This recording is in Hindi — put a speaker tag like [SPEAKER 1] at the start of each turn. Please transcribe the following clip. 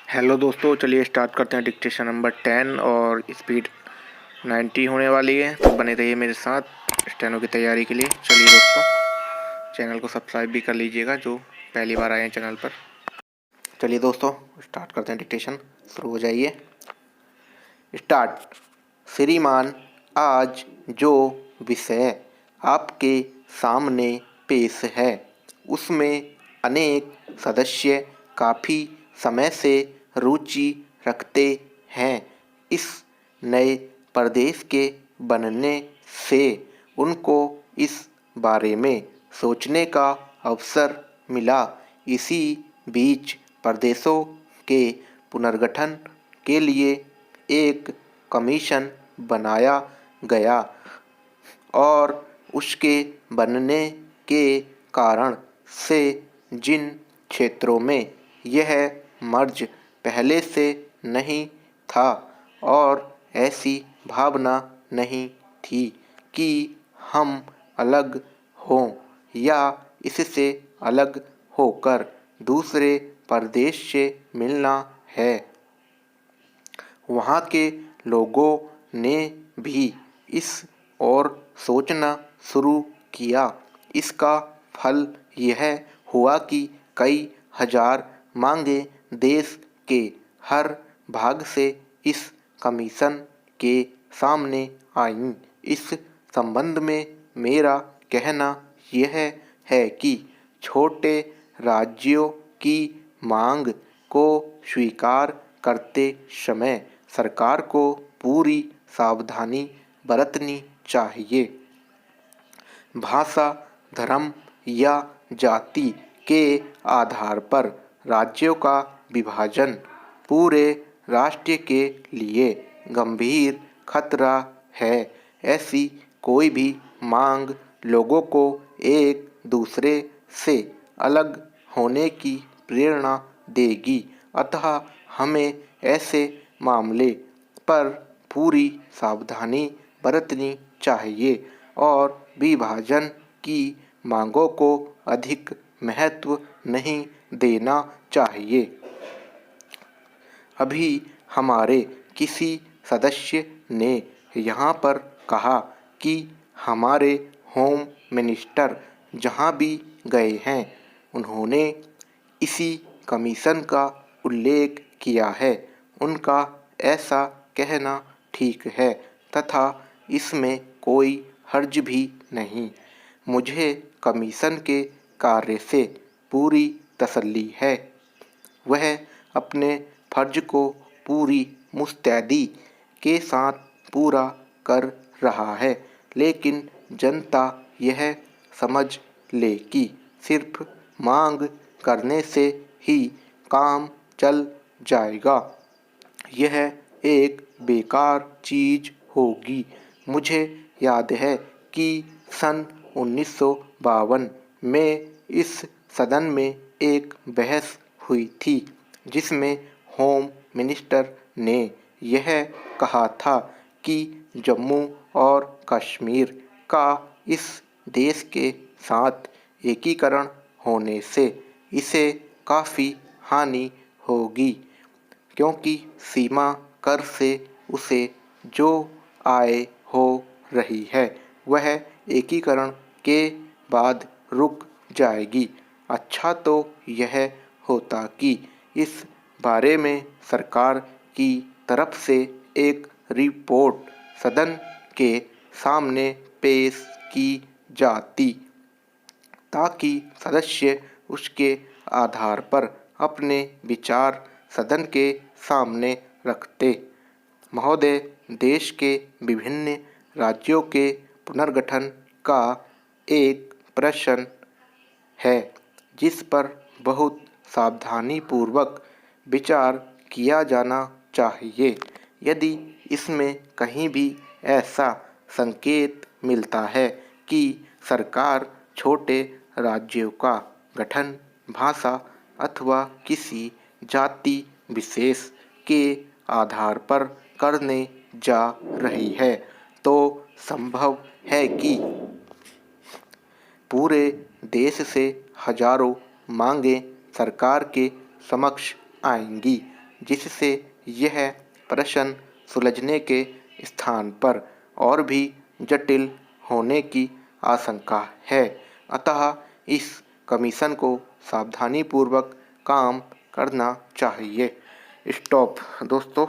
[SPEAKER 1] हेलो दोस्तों, चलिए स्टार्ट करते हैं डिक्टेशन नंबर 10 और स्पीड 90 होने वाली है। तो बने रहिए मेरे साथ स्टेनो की तैयारी के लिए। चलिए दोस्तों, चैनल को सब्सक्राइब भी कर लीजिएगा जो पहली बार आए हैं चैनल पर। चलिए दोस्तों, स्टार्ट करते हैं डिक्टेशन। शुरू हो जाइए। स्टार्ट। श्रीमान, आज जो विषय आपके सामने पेश है उसमें अनेक सदस्य काफ़ी समय से रुचि रखते हैं। इस नए प्रदेश के बनने से उनको इस बारे में सोचने का अवसर मिला। इसी बीच प्रदेशों के पुनर्गठन के लिए एक कमीशन बनाया गया और उसके बनने के कारण से जिन क्षेत्रों में यह मर्ज पहले से नहीं था और ऐसी भावना नहीं थी कि हम अलग हों या इससे अलग होकर दूसरे प्रदेश से मिलना है, वहाँ के लोगों ने भी इस और सोचना शुरू किया। इसका फल यह हुआ कि कई हजार मांगें देश के हर भाग से इस कमीशन के सामने आईं। इस संबंध में मेरा कहना यह है कि छोटे राज्यों की मांग को स्वीकार करते समय सरकार को पूरी सावधानी बरतनी चाहिए। भाषा, धर्म या जाति के आधार पर राज्यों का विभाजन पूरे राष्ट्र के लिए गंभीर खतरा है। ऐसी कोई भी मांग लोगों को एक दूसरे से अलग होने की प्रेरणा देगी। अतः हमें ऐसे मामले पर पूरी सावधानी बरतनी चाहिए और विभाजन की मांगों को अधिक महत्व नहीं देना चाहिए। अभी हमारे किसी सदस्य ने यहाँ पर कहा कि हमारे होम मिनिस्टर जहाँ भी गए हैं उन्होंने इसी कमीशन का उल्लेख किया है। उनका ऐसा कहना ठीक है तथा इसमें कोई हर्ज भी नहीं। मुझे कमीशन के कार्य से पूरी तसल्ली है। वह अपने फर्ज को पूरी मुस्तैदी के साथ पूरा कर रहा है, लेकिन जनता यह समझ ले कि सिर्फ मांग करने से ही काम चल जाएगा, यह एक बेकार चीज़ होगी। मुझे याद है कि सन 1952 में इस सदन में एक बहस हुई थी जिसमें होम मिनिस्टर ने यह कहा था कि जम्मू और कश्मीर का इस देश के साथ एकीकरण होने से इसे काफ़ी हानि होगी, क्योंकि सीमा कर से उसे जो आय हो रही है वह एकीकरण के बाद रुक जाएगी। अच्छा तो यह होता कि इस बारे में सरकार की तरफ से एक रिपोर्ट सदन के सामने पेश की जाती, ताकि सदस्य उसके आधार पर अपने विचार सदन के सामने रखते। महोदय, देश के विभिन्न राज्यों के पुनर्गठन का एक प्रश्न है जिस पर बहुत सावधानीपूर्वक विचार किया जाना चाहिए। यदि इसमें कहीं भी ऐसा संकेत मिलता है कि सरकार छोटे राज्यों का गठन भाषा अथवा किसी जाति विशेष के आधार पर करने जा रही है, तो संभव है कि पूरे देश से हजारों मांगें सरकार के समक्ष आएंगी। जिससे यह प्रश्न सुलझने के स्थान पर और भी जटिल होने की आशंका है। अतः इस कमीशन को सावधानीपूर्वक काम करना चाहिए। स्टॉप। दोस्तों,